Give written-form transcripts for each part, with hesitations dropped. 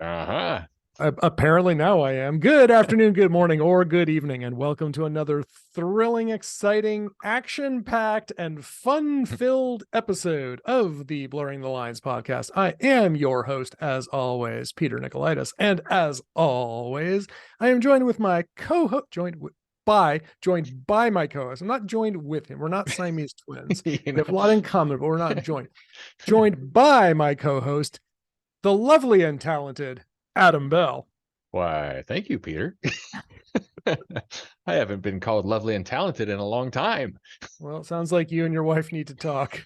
Uh-huh. Apparently now I am. Good afternoon, good morning, or good evening, and welcome to another thrilling, exciting, action-packed, and fun-filled episode of the Blurring the Lines podcast. I am your host, as always, Peter Nikolaidis, and as always, I am joined with my co-host, joined by my co-host. I'm not joined with him. We're not Siamese twins. We have a lot in common, but we're not joined. Joined by my co-host, the lovely and talented Adam Bell. Why, thank you, Peter. I haven't been called lovely and talented in a long time. Well, it sounds like you and your wife need to talk.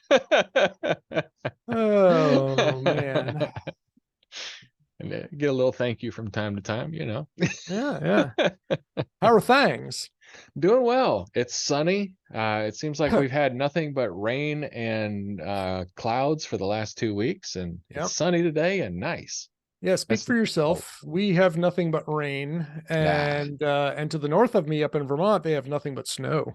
Oh, man. And get a little thank you from time to time, Yeah. How are things? Doing well. It's sunny. It seems like we've had nothing but rain and clouds for the last 2 weeks, and Yep. It's sunny today and nice. Yeah, speak for yourself. We have nothing but rain, and to the north of me up in Vermont, they have nothing but snow.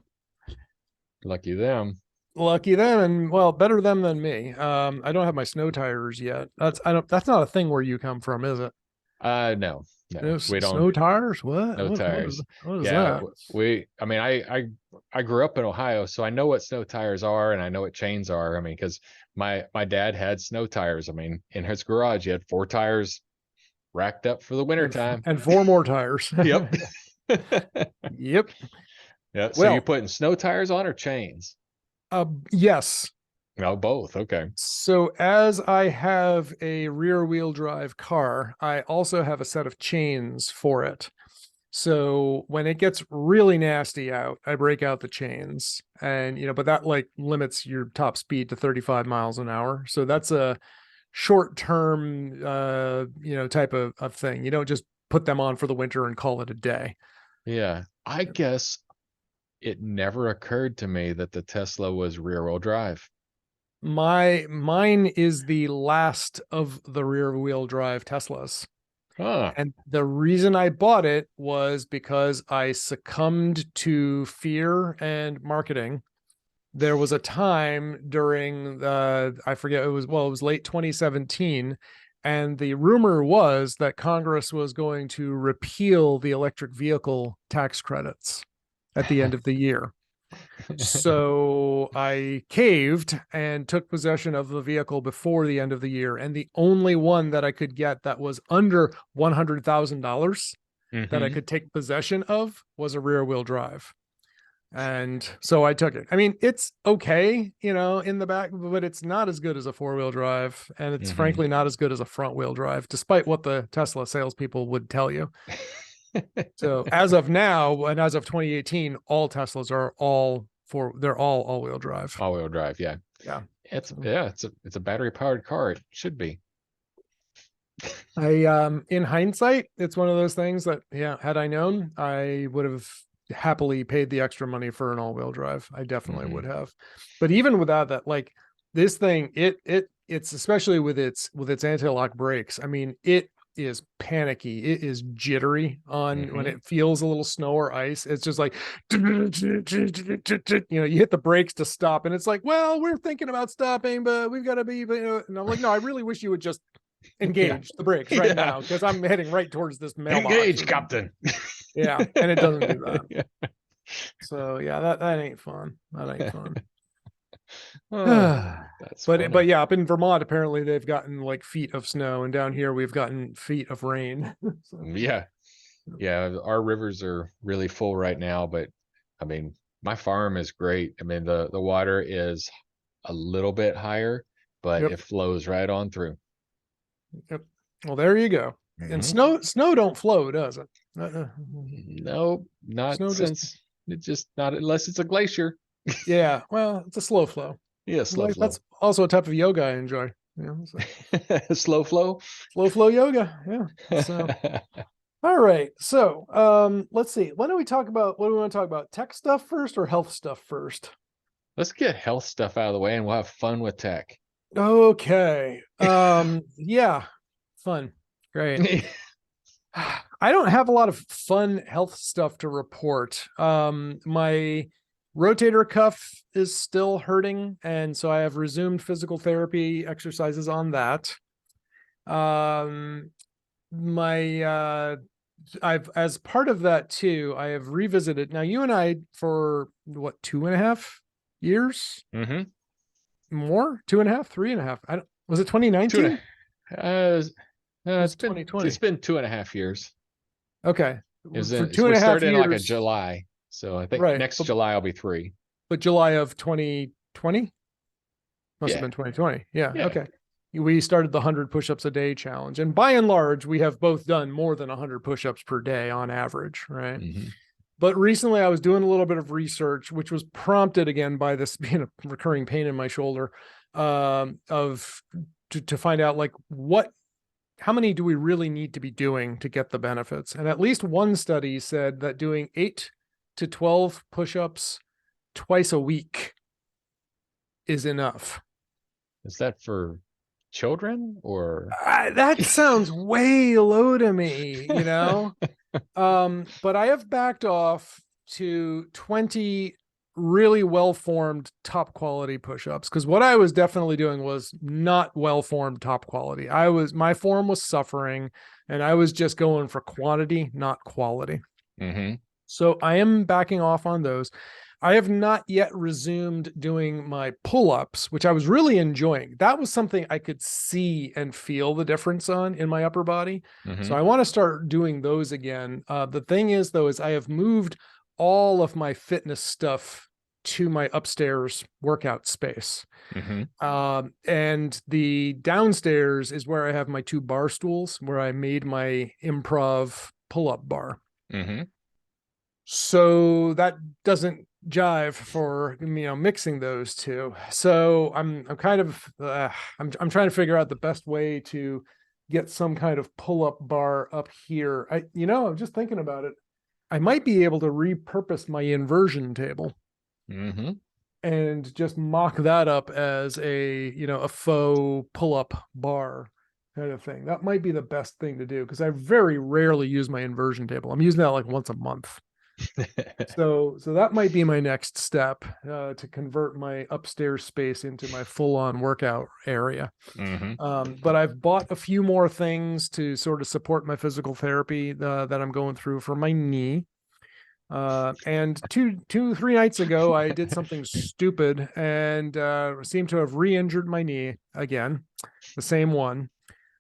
Lucky them. Lucky them, and well, better them than me. I don't have my snow tires yet. That's not a thing where you come from, is it? No, we don't. Snow tires. What? No tires. What is that? I grew up in Ohio, so I know what snow tires are and I know what chains are. I mean, because my dad had snow tires. I mean, in his garage, he had 4 tires racked up for the winter time and 4 more tires. Yep. Yep. Yeah. So you putting snow tires on or chains? Yes. No, both. Okay. So as I have a rear wheel drive car, I also have a set of chains for it. So when it gets really nasty out, I break out the chains, and but that like limits your top speed to 35 miles an hour. So that's a short-term type of thing. You don't just put them on for the winter and call it a day. Yeah. I guess it never occurred to me that the Tesla was rear-wheel drive. Mine is the last of the rear wheel drive Teslas. And the reason I bought it was because I succumbed to fear and marketing. There was a time during I forget, it was late 2017, and the rumor was that Congress was going to repeal the electric vehicle tax credits at the end of the year. So I caved and took possession of the vehicle before the end of the year. And the only one that I could get that was under $100,000 that I could take possession of was a rear wheel drive. And so I took it. I mean, it's okay, in the back, but it's not as good as a 4-wheel drive. And it's frankly not as good as a front wheel drive, despite what the Tesla salespeople would tell you. So as of now, and as of 2018, all Teslas are they're all all-wheel drive. All-wheel drive, yeah. Yeah. It's a battery-powered car. It should be. In hindsight, it's one of those things that, had I known, I would have happily paid the extra money for an all-wheel drive. I definitely would have. But even without that, like this thing, it's especially with its anti-lock brakes. I mean, it is panicky. It is jittery on when it feels a little snow or ice. It's just like, you hit the brakes to stop, and it's like, well, we're thinking about stopping, but we've got to be, and I'm like, no, I really wish you would just engage the brakes right now, because I'm heading right towards this mailbox. Engage, Captain. Yeah, and it doesn't do that. So yeah, that ain't fun. That ain't fun. But yeah, up in Vermont, apparently they've gotten like feet of snow, and down here we've gotten feet of rain. So. Yeah. Our rivers are really full right now, but I mean, my farm is great. I mean, the water is a little bit higher, but it flows right on through. Yep. Well, there you go. And snow don't flow, does it? No, not since it's just not unless it's a glacier. Yeah, well, it's a slow flow. Yeah, slow flow. That's also a type of yoga I enjoy. So. Slow flow yoga. Yeah. So, all right. So, let's see. What do we want to talk about? Tech stuff first or health stuff first? Let's get health stuff out of the way, and we'll have fun with tech. Okay. Yeah, fun. Great. I don't have a lot of fun health stuff to report. My rotator cuff is still hurting, and so I have resumed physical therapy exercises on that. I've, as part of that too, I have revisited. Now, you and I, for what, 2.5 years? More? 2.5, 3.5. I don't, was it 2019? It's been 2020. 2.5 years. Okay. For two we and a half started in like a years. July. So I think Right. next July will be 3. But July of 2020? Must have been 2020. Yeah. Okay. We started the 100 push-ups a day challenge. And by and large, we have both done more than 100 push-ups per day on average, right? But recently I was doing a little bit of research, which was prompted again by this being a recurring pain in my shoulder, to find out like how many do we really need to be doing to get the benefits? And at least one study said that doing 8 to 12 push-ups twice a week is enough. Is that for children or? That sounds way low to me, but I have backed off to 20 really well-formed top quality push-ups, because what I was definitely doing was not well-formed top quality. My form was suffering, and I was just going for quantity, not quality. So I am backing off on those. I have not yet resumed doing my pull-ups, which I was really enjoying. That was something I could see and feel the difference on in my upper body. So I want to start doing those again. The thing is, though, is I have moved all of my fitness stuff to my upstairs workout space. And the downstairs is where I have my 2 bar stools, where I made my improv pull-up bar. So that doesn't jive for mixing those two. So I'm kind of I'm trying to figure out the best way to get some kind of pull-up bar up here. I'm just thinking about it. I might be able to repurpose my inversion table and just mock that up as a faux pull-up bar kind of thing. That might be the best thing to do, because I very rarely use my inversion table. I'm using that like once a month. So that might be my next step, to convert my upstairs space into my full-on workout area. But I've bought a few more things to sort of support my physical therapy that I'm going through for my knee. And 3 nights ago, I did something stupid and seemed to have re-injured my knee again, the same one.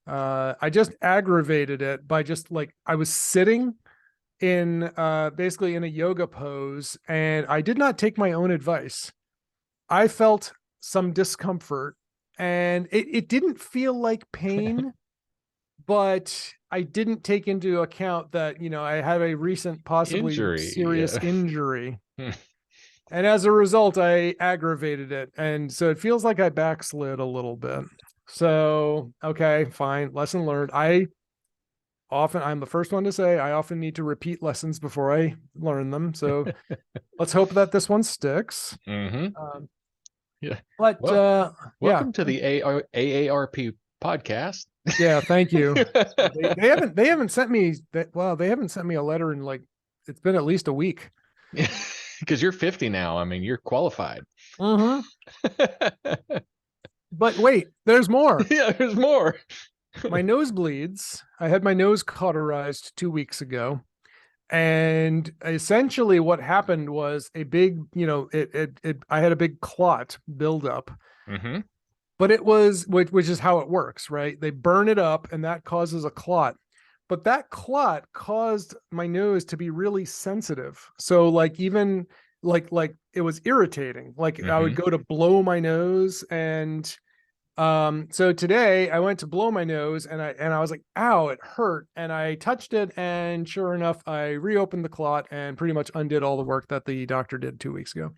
I just aggravated it by just like, I was sitting in basically in a yoga pose, and I did not take my own advice. I felt some discomfort, and it didn't feel like pain, but I didn't take into account that, I had a recent possibly serious injury. And as a result, I aggravated it. And so it feels like I backslid a little bit. So, okay, fine. Lesson learned. I'm the first one to say I often need to repeat lessons before I learn them. So let's hope that this one sticks. But welcome to the AARP podcast. Yeah, thank you. They haven't sent me a letter in like, it's been at least a week. Because you're 50 now. I mean, you're qualified. But wait, there's more. Yeah, there's more. My nose bleeds. I had my nose cauterized 2 weeks ago. And essentially what happened was a big, I had a big clot build up. But it was, which is how it works, right? They burn it up and that causes a clot. But that clot caused my nose to be really sensitive. So like, even like it was irritating. Like I would go to blow my nose, and so today I went to blow my nose, and I was like, ow, it hurt. And I touched it, and sure enough, I reopened the clot and pretty much undid all the work that the doctor did 2 weeks ago.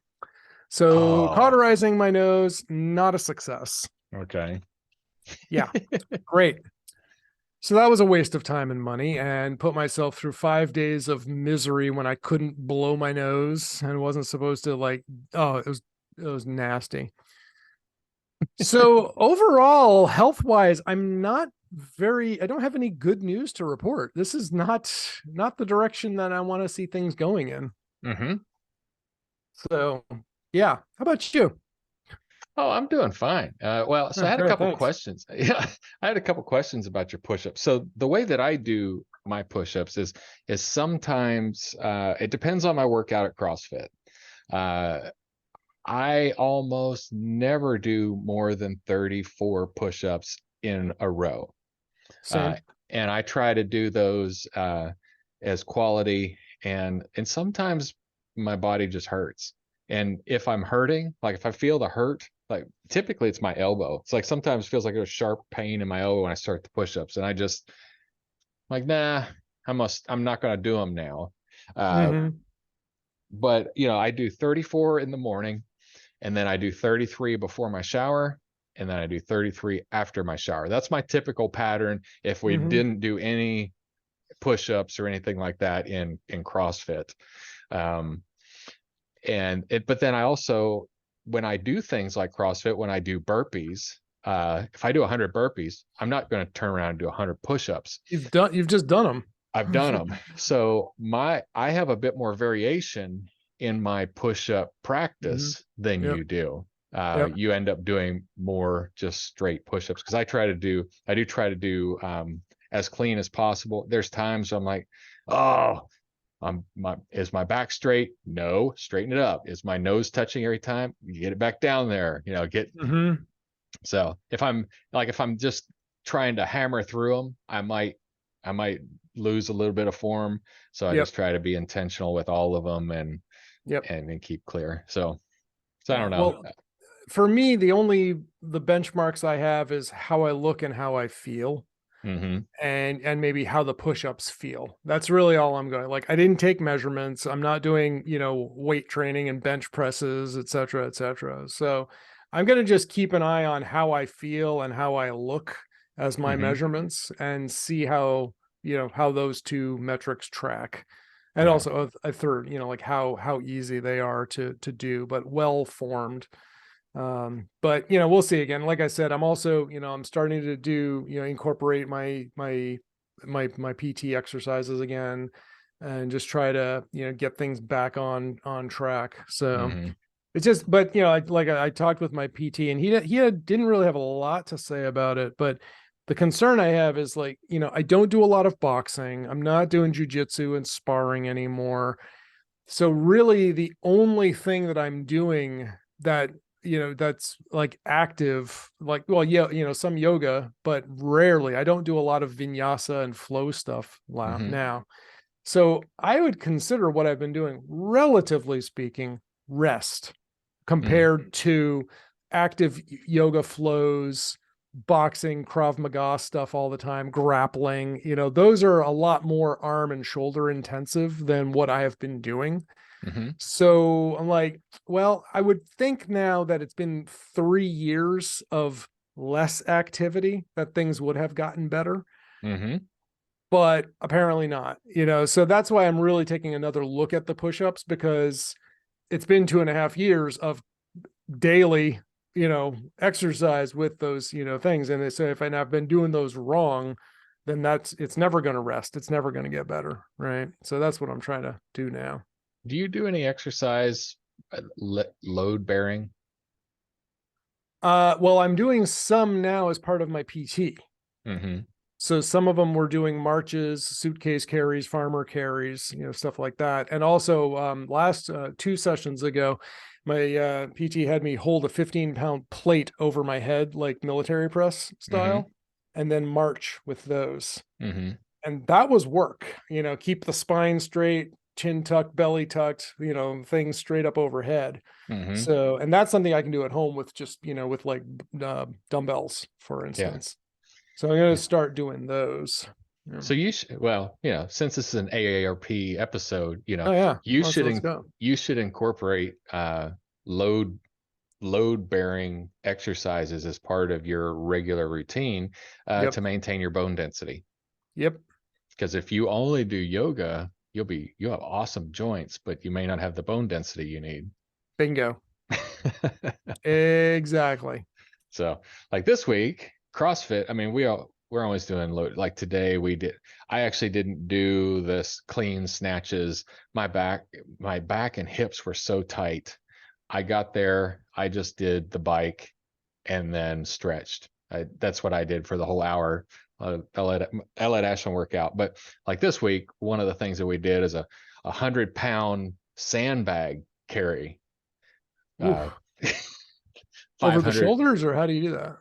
So cauterizing my nose, not a success. Okay. Yeah. Great. So that was a waste of time and money, and put myself through 5 days of misery when I couldn't blow my nose and wasn't supposed to, like, it was nasty. So overall, health-wise, I don't have any good news to report. This is not the direction that I want to see things going in. So yeah. How about you? Oh, I'm doing fine. Well, so I Oh, had a great, couple thanks. questions. Yeah, I had a couple questions about your push-ups. So the way that I do my push-ups is sometimes it depends on my workout at CrossFit. Uh, I almost never do more than 34 push-ups in a row. Uh, Same. and I try to do those as quality, and sometimes my body just hurts. And if I'm hurting, like if I feel the hurt, like typically it's my elbow. It's like sometimes it feels like there's sharp pain in my elbow when I start the push-ups, and I just like, nah, I'm not gonna do them now. Uh, Mm-hmm. but I do 34 in the morning, and then I do 33 before my shower, and then I do 33 after my shower. That's my typical pattern if we Mm-hmm. didn't do any push-ups or anything like that in CrossFit. Um, but then I also, when I do things like CrossFit, when I do burpees, if I do 100 burpees, I'm not going to turn around and do 100 push-ups. You've just done I've done them. them. So I have a bit more variation in my push-up Mm-hmm. practice than Yep. you do. Yep. You end up doing more just straight push-ups because I do try to do as clean as possible. There's times I'm like, oh, is my back straight? No, straighten it up. Is my nose touching every time? You get it back down there. Mm-hmm. So if I'm just trying to hammer through them, I might lose a little bit of form. So I Yep. just try to be intentional with all of them Yep. and keep clear. So I Yeah. don't know. Well, for me, the benchmarks I have is how I look and how I feel, Mm-hmm. and maybe how the push-ups feel. That's really all I'm going. Like I didn't take measurements. I'm not doing, weight training and bench presses, et cetera, et cetera. So I'm going to just keep an eye on how I feel and how I look as my Mm-hmm. measurements and see how, how those two metrics track. And Yeah. also a third, like how easy they are to do, but well formed. But we'll see. Again, like I said, I'm also, I'm starting to do, incorporate my PT exercises again, and just try to, get things back on track. So Mm-hmm. it's just, but I talked with my PT, and didn't really have a lot to say about it, but the concern I have is, like, I don't do a lot of boxing. I'm not doing jujitsu and sparring anymore. So really the only thing that I'm doing that, that's like active, like, well, yeah, some yoga, but rarely. I don't do a lot of vinyasa and flow stuff Mm-hmm. now. So I would consider what I've been doing, relatively speaking, rest compared to active yoga flows, boxing, Krav Maga stuff all the time, grappling. Those are a lot more arm and shoulder intensive than what I have been doing. Mm-hmm. So I'm like, well, I would think now that it's been 3 years of less activity that things would have gotten better, Mm-hmm. but apparently not, so that's why I'm really taking another look at the push-ups, because it's been 2.5 years of daily, exercise with those, things. And they say if I've been doing those wrong, then it's never going to rest. It's never going to get better. Right. So that's what I'm trying to do now. Do you do any exercise load bearing? Well, I'm doing some now as part of my PT. Mm-hmm. So some of them were doing marches, suitcase carries, farmer carries, stuff like that. And also, last 2 sessions ago, my PT had me hold a 15-pound plate over my head, like military press Mm-hmm. style, and then march with those. Mm-hmm. And that was work, keep the spine straight, chin tucked, belly tucked, things straight up overhead. Mm-hmm. So, and that's something I can do at home with just, with like dumbbells, for Yeah. instance. So I'm going to start doing those. Yeah. So well, since this is an AARP episode, Oh yeah, let's go. you should incorporate load load bearing exercises as part of your regular routine Yep. to maintain your bone density. Yep. Because if you only do yoga, you'll have awesome joints, but you may not have the bone density you need. Bingo. Exactly. So, like this week, CrossFit. I mean, we're always doing load. Like today, I actually didn't do this clean snatches. My back and hips were so tight. I got there, I just did the bike and then stretched. That's what I did for the whole hour. I let Ashlyn work out. But like this week, one of the things that we did is a 100-pound sandbag carry. Over 500 the shoulders, or how do you do that?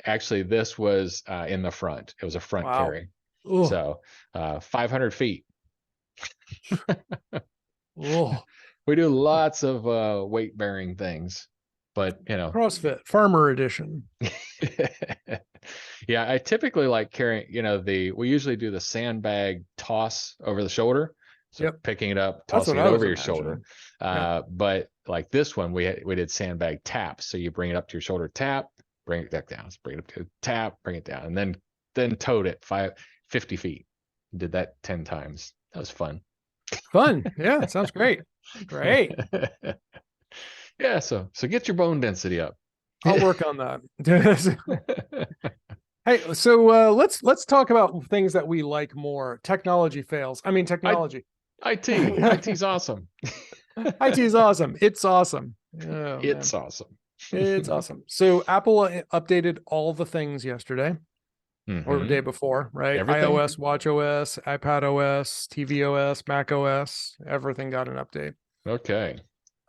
Actually, this was in the front. It was a front carry. Ooh. So 500 feet. Oh. We do lots of weight bearing things, but CrossFit Farmer Edition. Yeah, I typically like carrying, we usually do the sandbag toss over the shoulder. So picking it up, tossing it over your shoulder. But like this one, we did sandbag taps. So you bring it up to your shoulder, tap, bring it back down. So bring it up to tap, bring it down, and then towed it 50 feet. Did that 10 times. That was fun. Yeah, sounds great. Great. Yeah, so get your bone density up. I'll work on that. Hey, so let's talk about things that we like more. Technology fails. I mean, technology. IT's awesome. IT is awesome. It's awesome. Oh, it's awesome. It's awesome. So Apple updated all the things yesterday. Or the day before, right? Everything. iOS, watchOS, iPadOS, tvOS, macOS, everything got an update. Okay.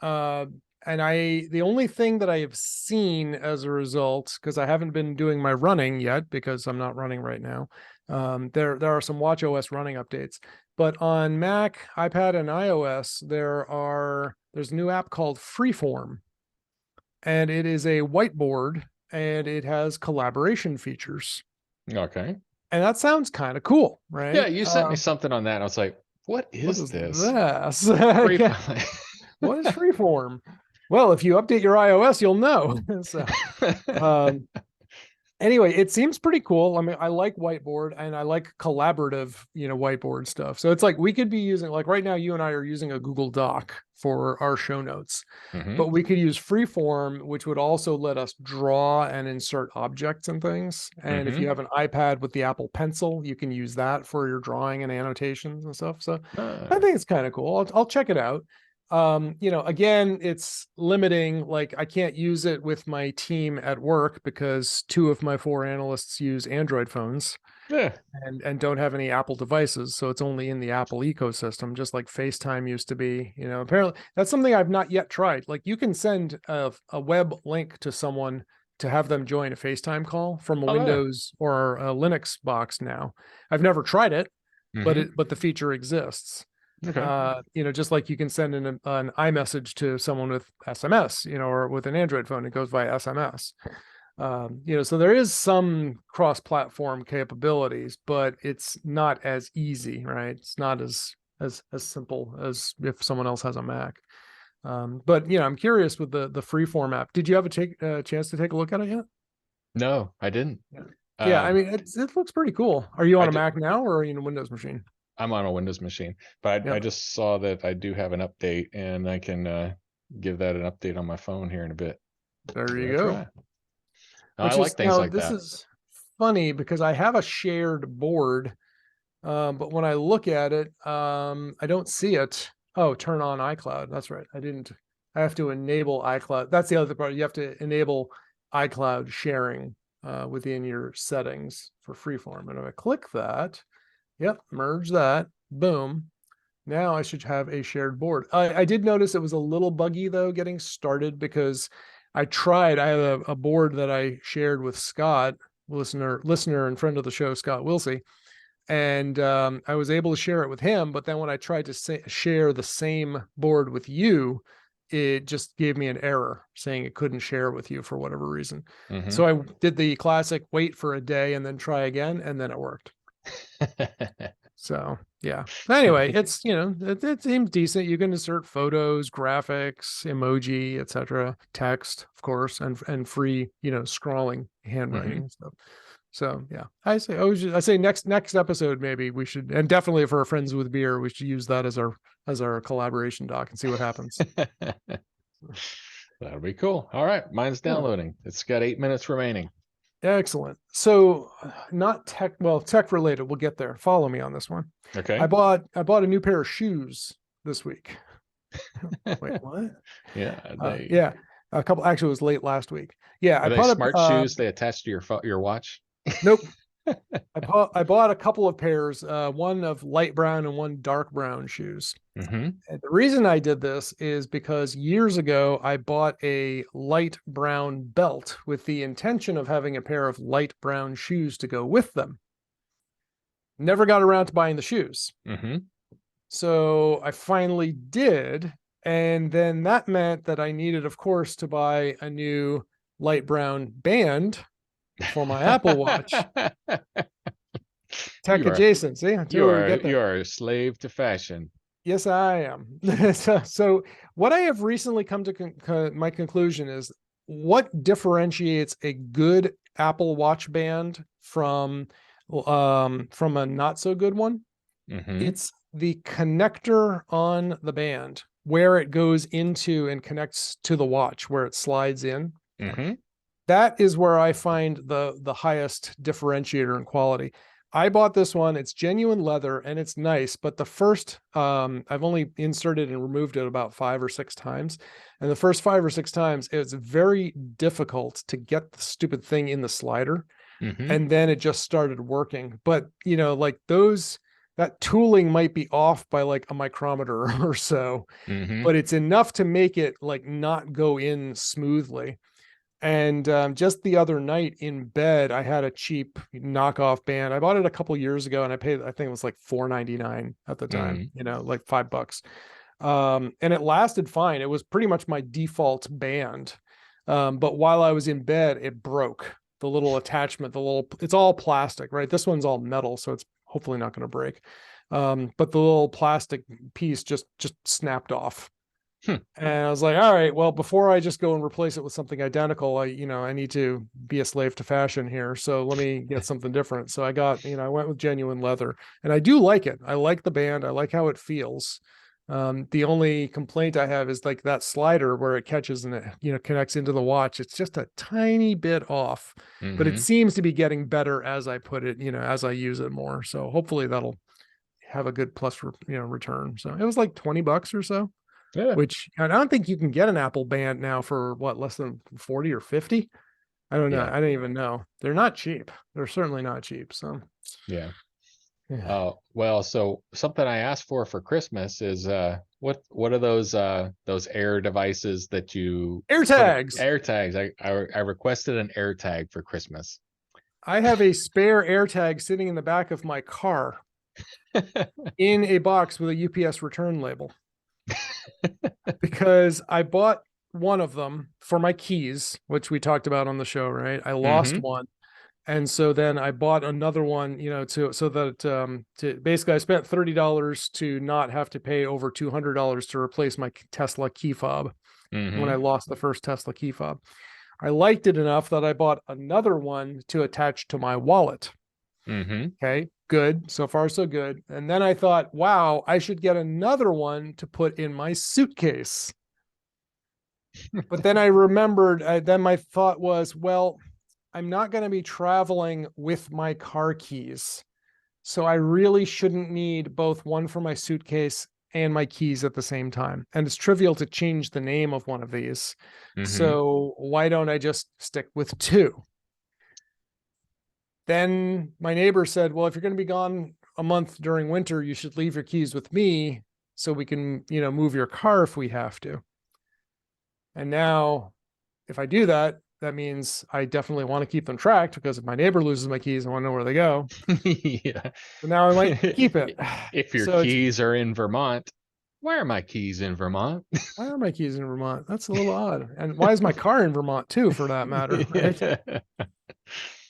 And the only thing that I have seen as a result, because I haven't been doing my running yet, because I'm not running right now, there are some watchOS running updates. But on Mac, iPad, and iOS, there's a new app called Freeform. And it is a whiteboard, and it has collaboration features. Okay. And that sounds kind of cool, right? Yeah, you sent me something on that. And I was like, what is this? What is Freeform? Well, if you update your iOS, you'll know. Anyway, it seems pretty cool. I mean, I like whiteboard and I like collaborative, whiteboard stuff. So it's like we could be using, like right now, you and I are using a Google Doc for our show notes, but we could use Freeform, which would also let us draw and insert objects and things. And if you have an iPad with the Apple Pencil, you can use that for your drawing and annotations and stuff. So I think it's kind of cool. I'll check it out. Again, it's limiting, like I can't use it with my team at work because 2 of my 4 analysts use Android phones and don't have any Apple devices. So it's only in the Apple ecosystem, just like FaceTime used to be, apparently that's something I've not yet tried. Like you can send a web link to someone to have them join a FaceTime call from a Windows or a Linux box now. I've never tried it, but the feature exists. Okay. Just like you can send an iMessage to someone with SMS, or with an Android phone, it goes via SMS. So there is some cross-platform capabilities, but it's not as easy, right? It's not as simple as if someone else has a Mac. But I'm curious with the Freeform app. Did you have a chance to take a look at it yet? No, I didn't. Yeah, I mean, it looks pretty cool. Are you on a Mac now, or are you in a Windows machine? I'm on a Windows machine, but I just saw that I do have an update, and I can give that an update on my phone here in a bit. There you go. I like things like that. This is funny because I have a shared board, but when I look at it, I don't see it. Oh, turn on iCloud. That's right. I have to enable iCloud. That's the other part. You have to enable iCloud sharing within your settings for Freeform. And if I click that, merge that, boom. Now I should have a shared board. I did notice it was a little buggy though, getting started, because I have a board that I shared with Scott, listener and friend of the show, Scott Wilsey. And I was able to share it with him. But then when I tried to share the same board with you, it just gave me an error saying it couldn't share with you for whatever reason. So I did the classic wait for a day and then try again, and then it worked. So yeah. Anyway, it's it seems decent. You can insert photos, graphics, emoji, etc., text, of course, and free scrawling, handwriting and stuff. So yeah, I say next episode maybe we should, and definitely for our friends with beer, we should use that as our collaboration doc and see what happens. That'll be cool. All right, mine's downloading. It's got 8 minutes remaining. Excellent. So not tech related. We'll get there. Follow me on this one. Okay. I bought a new pair of shoes this week. Wait, what? Yeah, Yeah, a couple. Actually, it was late last week. Yeah, I are they bought smart a. shoes they attach to your watch? Nope. I bought a couple of pairs, one of light brown and one dark brown shoes. Mm-hmm. And the reason I did this is because years ago I bought a light brown belt with the intention of having a pair of light brown shoes to go with them. Never got around to buying the shoes. Mm-hmm. So I finally did. And then that meant that I needed, of course, to buy a new light brown band for my Apple Watch. Tech You are adjacent. See, I totally get that. you are a slave to fashion. Yes, I am. So what I have recently come to my conclusion is what differentiates a good Apple Watch band from a not so good one. Mm-hmm. It's the connector on the band where it goes into and connects to the watch, where it slides in. Mm-hmm. That is where I find the highest differentiator in quality. I bought this one. It's genuine leather and it's nice, but the first I've only inserted and removed it about 5 or 6 times. And the first 5 or 6 times, it's very difficult to get the stupid thing in the slider. Mm-hmm. And then it just started working. But like that tooling might be off by like a micrometer or so, Mm-hmm. but it's enough to make it like not go in smoothly. And just the other night in bed, I had a cheap knockoff band. I bought it a couple years ago, and I think it was like $4.99 at the time. Like $5. And it lasted fine. It was pretty much my default band. But while I was in bed, it broke. The little attachment, it's all plastic, right? This one's all metal, so it's hopefully not going to break. But the little plastic piece just snapped off. And I was like, all right, well, before I just go and replace it with something identical, I need to be a slave to fashion here. So let me get something different. So I went with genuine leather, and I do like it. I like the band. I like how it feels. The only complaint I have is like that slider where it catches and it, connects into the watch. It's just a tiny bit off, but it seems to be getting better as I put it, as I use it more. So hopefully that'll have a good plus return. So it was like $20 or so. Yeah. Which I don't think you can get an Apple band now for less than 40 or 50. I don't know. Yeah. I don't even know. They're not cheap. They're certainly not cheap. So yeah. Well, so something I asked for Christmas is what are those Air devices that you AirTags. AirTags. I requested an AirTag for Christmas. I have a spare AirTag sitting in the back of my car in a box with a UPS return label. Because I bought one of them for my keys, which we talked about on the show, right? I lost one. And so then I bought another one, to basically I spent $30 to not have to pay over $200 to replace my Tesla key fob when I lost the first Tesla key fob. I liked it enough that I bought another one to attach to my wallet. Okay, good. So far, so good. And then I thought, wow, I should get another one to put in my suitcase. But then I remembered, then my thought was, well, I'm not going to be traveling with my car keys. So I really shouldn't need both one for my suitcase and my keys at the same time. And it's trivial to change the name of one of these. So why don't I just stick with 2? Then my neighbor said, well, if you're going to be gone a month during winter, you should leave your keys with me so we can, move your car if we have to. And now if I do that, that means I definitely want to keep them tracked, because if my neighbor loses my keys, I want to know where they go. Yeah. So now I might keep it. If your keys are in Vermont, why are my keys in Vermont? Why are my keys in Vermont? That's a little odd. And why is my car in Vermont too, for that matter? Right.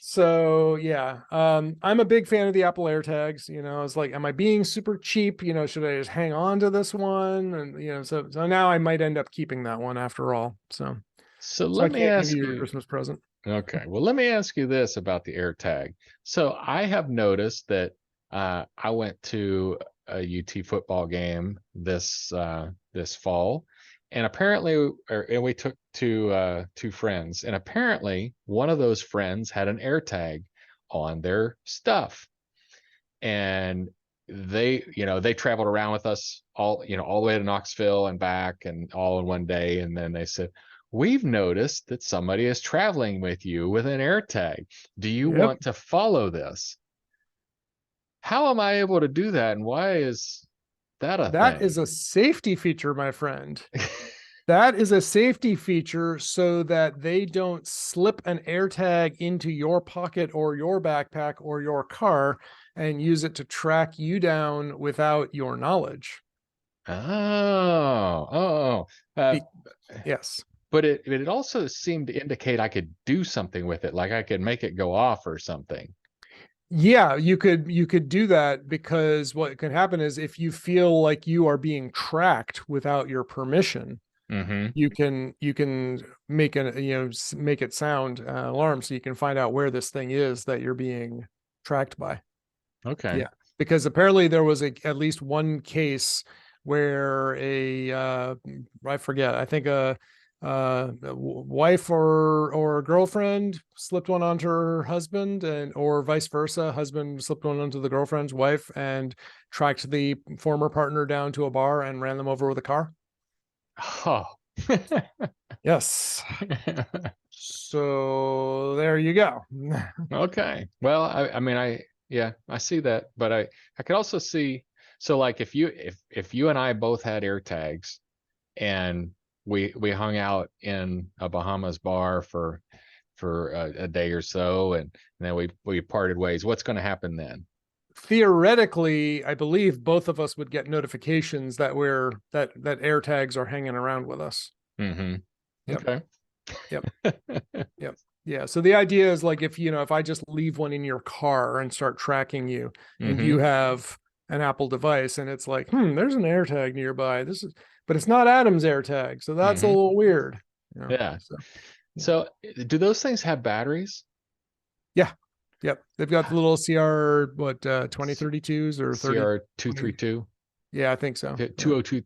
So yeah, I'm a big fan of the Apple AirTags. I was like, am I being super cheap? Should I just hang on to this one? And so now I might end up keeping that one after all. So let me ask you you a Christmas present. Okay, well, let me ask you this about the AirTag. So I have noticed that I went to a UT football game this fall, and apparently, and we took two friends, and apparently one of those friends had an AirTag on their stuff, and they traveled around with us all the way to Knoxville and back, and all in one day. And then they said, we've noticed that somebody is traveling with you with an AirTag. Do you Yep. want to follow this? How am I able to do that? And why is that a That thing? is a safety feature, my friend. That is a safety feature so that they don't slip an AirTag into your pocket or your backpack or your car and use it to track you down without your knowledge. Yes. But it also seemed to indicate I could do something with it, like I could make it go off or something. Yeah, you could do that, because what can happen is if you feel like you are being tracked without your permission, you can make make it sound alarm, so you can find out where this thing is that you're being tracked by. Okay. Yeah, because apparently there was at least one case where I forget, I think a wife or a girlfriend slipped one onto her husband, or vice versa, husband slipped one onto the girlfriend's wife and tracked the former partner down to a bar and ran them over with a car. Oh. Yes. So there you go. Okay. Well, I mean, I see that, but I could also see, so like if you and I both had AirTags and we hung out in a Bahamas bar for a day or so, and then we parted ways, what's going to happen then? Theoretically, I believe both of us would get notifications that that AirTags are hanging around with us. Mm-hmm. Yep. Okay. Yep. Yep. Yeah. So the idea is, like, if I just leave one in your car and start tracking you, and you have an Apple device, and it's like, there's an AirTag nearby. But it's not Adam's AirTag, so that's a little weird. Yeah. So do those things have batteries? Yeah. Yep. They've got the little CR 2032s or CR 232. Yeah, I think so. 202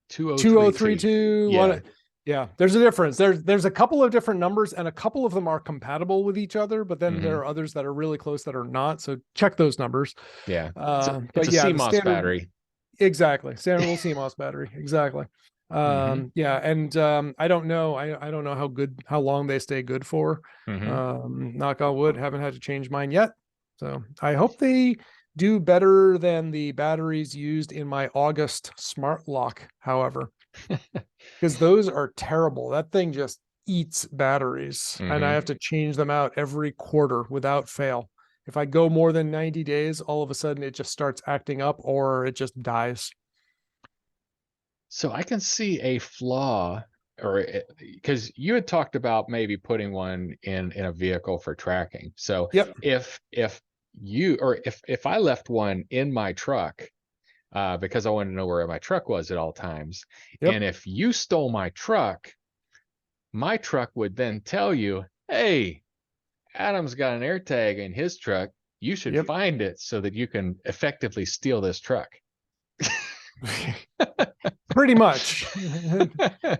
2032. Yeah, there's a difference. There's a couple of different numbers, and a couple of them are compatible with each other, but then there are others that are really close that are not. So check those numbers. Yeah. But it's a yeah, CMOS battery. Exactly. Standard little CMOS battery. Exactly. Yeah, and I don't know. I don't know how long they stay good for. Knock on wood, haven't had to change mine yet. So I hope they do better than the batteries used in my August smart lock, however, because those are terrible. That thing just eats batteries, and I have to change them out every quarter without fail. If I go more than 90 days, all of a sudden it just starts acting up, or it just dies. So I can see a flaw, or because you had talked about maybe putting one in a vehicle for tracking. So if I left one in my truck, because I wanted to know where my truck was at all times, and if you stole my truck would then tell you, hey, Adam's got an AirTag in his truck. You should find it so that you can effectively steal this truck. Pretty much.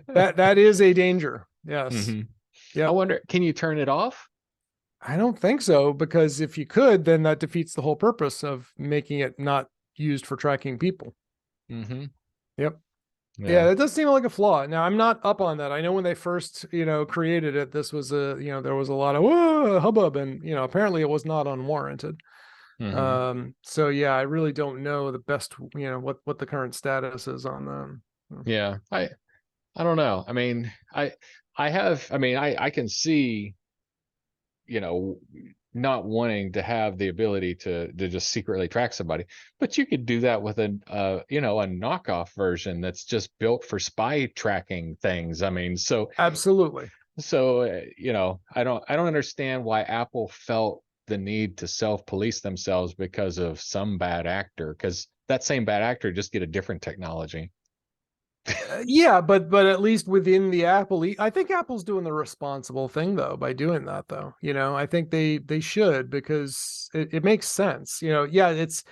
that is a danger. Yes. Yeah. I wonder, can you turn it off? I don't think so, because if you could, then that defeats the whole purpose of making it not used for tracking people. Yep. Yeah, it does seem like a flaw. Now, I'm not up on that. I know when they first, created it, this was there was a lot of hubbub, and apparently it was not unwarranted. So yeah, I really don't know the best, what the current status is on them. Yeah, I don't know. I mean, I can see, not wanting to have the ability to just secretly track somebody, but you could do that with a knockoff version that's just built for spy tracking things. I mean, so absolutely. So I don't understand why Apple felt the need to self-police themselves because of some bad actor, because that same bad actor just get a different technology. Yeah, but at least within the Apple, I think Apple's doing the responsible thing though by doing that though. I think they should, because it makes sense. Yeah, it's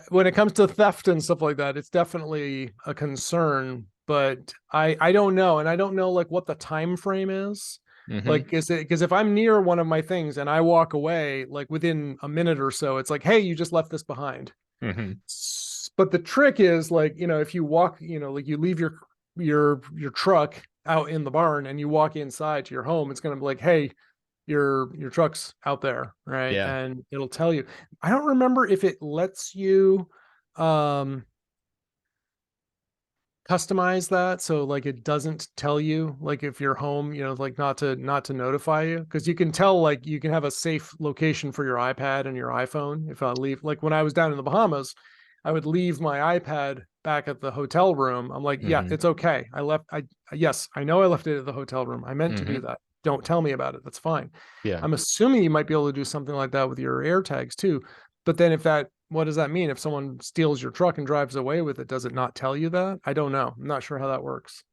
when it comes to theft and stuff like that, it's definitely a concern. But I don't know, and I don't know like what the time frame is. Like, is it, because if I'm near one of my things and I walk away, like within a minute or so, it's like, hey, you just left this behind. But the trick is, like, if you walk, like you leave your truck out in the barn and you walk inside to your home, it's going to be like, hey, your truck's out there, right? Yeah. And it'll tell you. I don't remember if it lets you customize that, so like it doesn't tell you, like, if you're home, like not to notify you, because you can tell, like, you can have a safe location for your iPad and your iPhone. If I leave, like when I was down in the Bahamas, I would leave my iPad back at the hotel room. I'm like, yeah, it's okay, yes, I know I left it at the hotel room, I meant to do that, don't tell me about it, that's fine. Yeah. I'm assuming you might be able to do something like that with your AirTags too. But then what does that mean? If someone steals your truck and drives away with it, does it not tell you that? I don't know. I'm not sure how that works.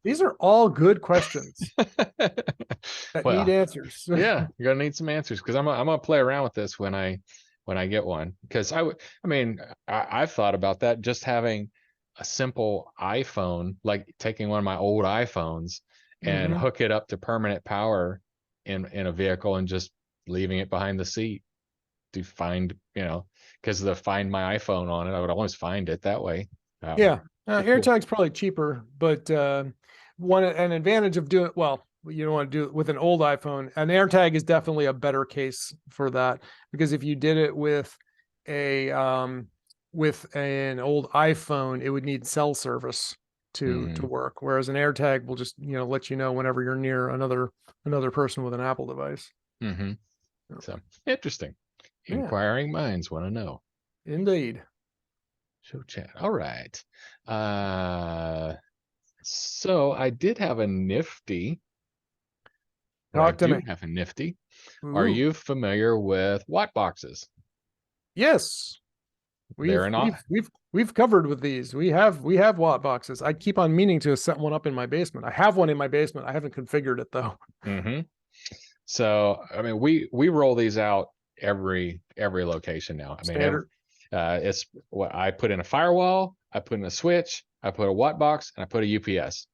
These are all good questions that need answers. Yeah, you're gonna need some answers, because I'm gonna play around with this when I get one, because I've thought about that, just having a simple iPhone, like taking one of my old iPhones and hook it up to permanent power in a vehicle and just leaving it behind the seat to find, because the Find My iPhone on it, I would always find it that way. Yeah. AirTag's probably cheaper, but an advantage of doing, well, you don't want to do it with an old iPhone. An AirTag is definitely a better case for that, because if you did it with an old iPhone, it would need cell service to work, whereas an AirTag will just let you know whenever you're near another person with an Apple device. So interesting. Inquiring minds want to know. Indeed. Show chat. All right. So I did have a nifty. Talk to me. Have a nifty. Ooh. Are you familiar with Wattboxes? Yes. We've covered with these. We have Wattboxes. I keep on meaning to set one up in my basement. I have one in my basement. I haven't configured it though. So we roll these out every location now. It's what I put in a firewall, I put in a switch, I put a Wattbox, and I put a UPS.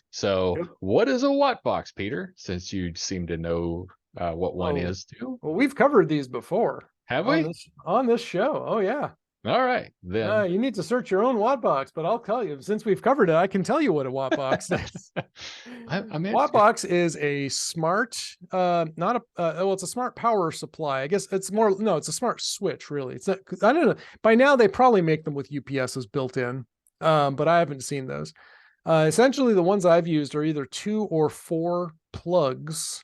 So what is a Wattbox, Peter? Since you seem to know what one is too. Well, we've covered these before. Have we? On this show. Oh yeah. All right, then. You need to search your own Wattbox, but I'll tell you, since we've covered it, I can tell you what a Wattbox is. Wattbox is a smart, it's a smart power supply. I guess it's a smart switch, really. It's not, I don't know. By now, they probably make them with UPSs built in, but I haven't seen those. Essentially, the ones I've used are either 2 or 4 plugs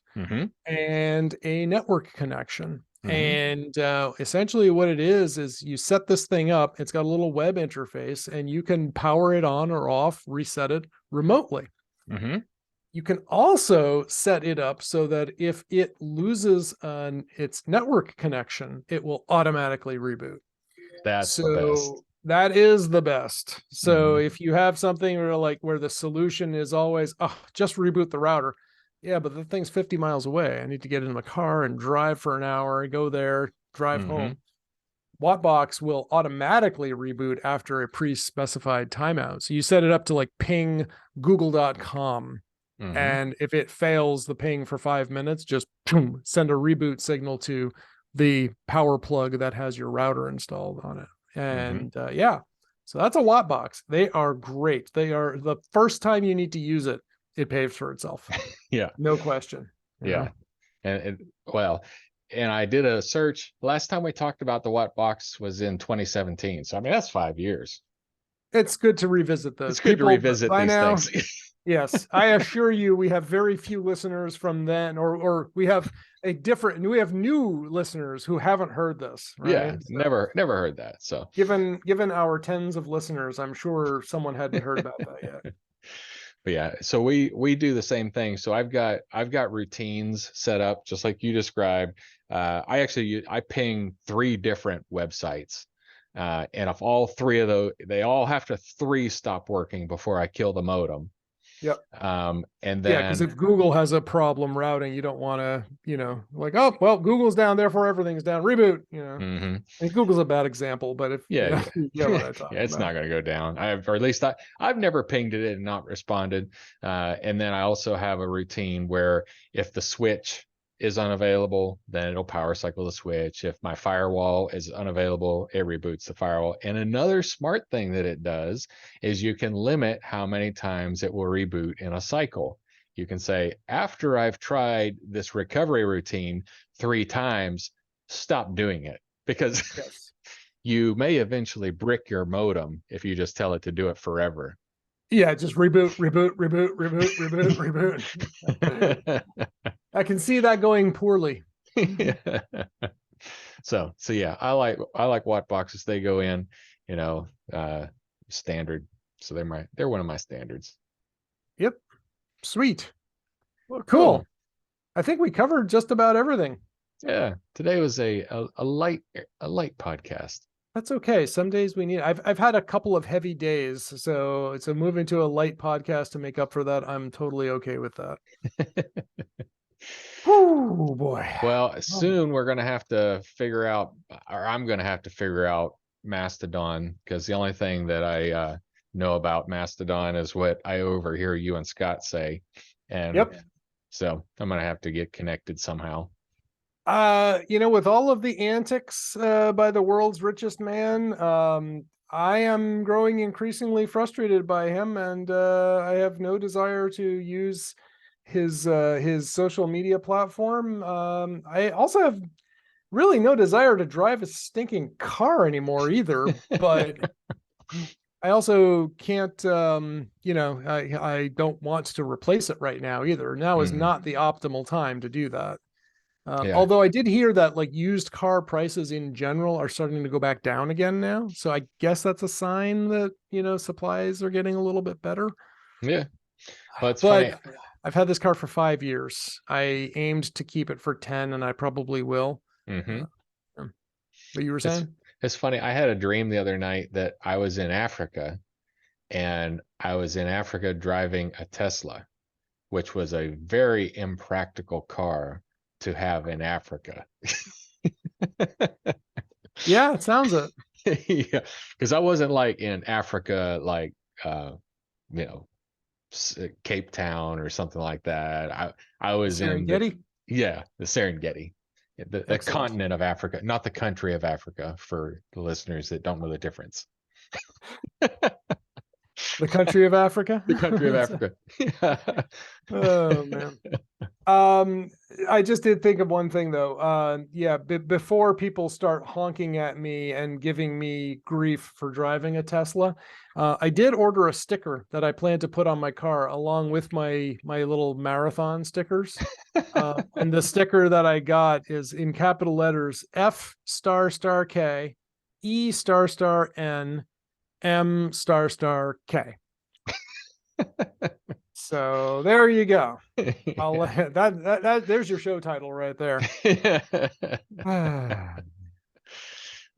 and a network connection. And essentially what it is you set this thing up. It's got a little web interface, and you can power it on or off, reset it remotely. You can also set it up so that if it loses its network connection, it will automatically reboot. That's the best. That is the best. So if you have something where the solution is always, just reboot the router. Yeah, but the thing's 50 miles away. I need to get in the car and drive for an hour, go there, drive home. Wattbox will automatically reboot after a pre-specified timeout. So you set it up to ping google.com. And if it fails the ping for 5 minutes, just send a reboot signal to the power plug that has your router installed on it. And so that's a Wattbox. They are great. They are, the first time you need to use it, it pays for itself. Yeah. No question. Yeah. And I did a search. Last time we talked about the Wattbox was in 2017. So, that's 5 years. It's good to revisit those. It's good to revisit these things. Yes. I assure you, we have very few listeners from then, or we have new listeners who haven't heard this. Right? Yeah. So, never heard that. So given our tens of listeners, I'm sure someone hadn't heard about that yet. But yeah, so we do the same thing. So I've got routines set up just like you described. I ping 3 different websites, and if all 3 of those, they all have to stop working before I kill the modem. Yep. And then because if Google has a problem routing, you don't want to, Google's down, therefore everything's down. Reboot. I think Google's a bad example, but if it's not going to go down. I've never pinged it and not responded. And then I also have a routine where if the switch is unavailable, then it'll power cycle the switch. If my firewall is unavailable, it reboots the firewall. And another smart thing that it does is you can limit how many times it will reboot in a cycle. You can say, after I've tried this recovery routine 3 times, stop doing it, because Yes. you may eventually brick your modem if you just tell it to do it forever. Yeah, just reboot, reboot, reboot, reboot, reboot, reboot. I can see that going poorly. So yeah, I like Wattboxes. They go in, standard. So they're one of my standards. Yep. Sweet. Well, cool. I think we covered just about everything. Yeah. Today was a light podcast. That's okay. Some days we need. I've had a couple of heavy days, so moving to a light podcast to make up for that. I'm totally okay with that. Oh boy. Well, soon we're gonna have to figure out, or I'm gonna have to figure out Mastodon, because the only thing that I know about Mastodon is what I overhear you and Scott say, and yep. So I'm gonna have to get connected somehow. With all of the antics by the world's richest man, I am growing increasingly frustrated by him, and I have no desire to use his social media platform. I also have really no desire to drive a stinking car anymore either, but I also can't, I don't want to replace it right now either. Now is not the optimal time to do that. Although I did hear that like used car prices in general are starting to go back down again now. So I guess that's a sign that, supplies are getting a little bit better. Yeah. Well, it's but funny. I've had this car for 5 years. I aimed to keep it for 10 and I probably will. But you were saying? It's funny. I had a dream the other night that I was in Africa, and I was in Africa driving a Tesla, which was a very impractical car to have in Africa. Yeah, it sounds it. Yeah, because I wasn't like in Africa, like Cape Town or something like that. I was in the Serengeti, the continent of Africa, not the country of Africa, for the listeners that don't know the difference. The country of Africa. The country of Africa. Oh man. I just did think of one thing though. Before people start honking at me and giving me grief for driving a Tesla, I did order a sticker that I plan to put on my car along with my little marathon stickers. And the sticker that I got is in capital letters F**K, E**N, M**K. So there you go. I'll that there's your show title right there.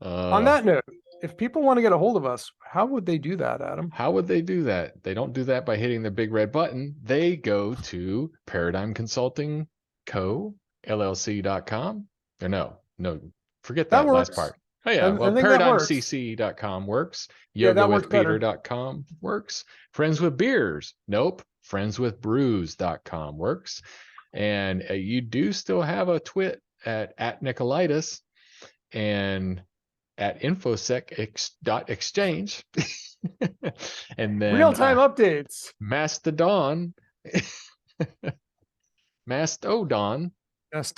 On that note, if people want to get a hold of us, how would they do that, Adam? How would they do that? They don't do that by hitting the big red button. They go to Paradigm Consulting Co LLC.com. Or no, forget that last part. Oh yeah, well, ParadigmCC.com works. YogaWithPeter.com works. Friends with Beers, nope. Friendswithbrews.com works. And you do still have a twit at Nikolaidis and at infosec.exchange. And then real-time updates. Mastodon. Mastodon, yes.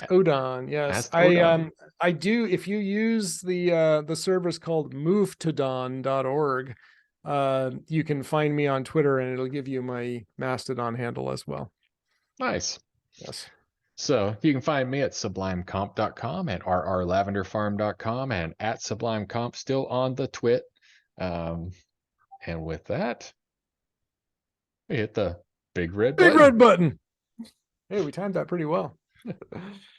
Mastodon. I do. If you use the service called movetodon.org, you can find me on Twitter and it'll give you my Mastodon handle as well. Nice. Yes. So you can find me at sublimecomp.com and rrlavenderfarm.com and at sublimecomp still on the twit. And with that, we hit the big red button. Hey, we timed that pretty well.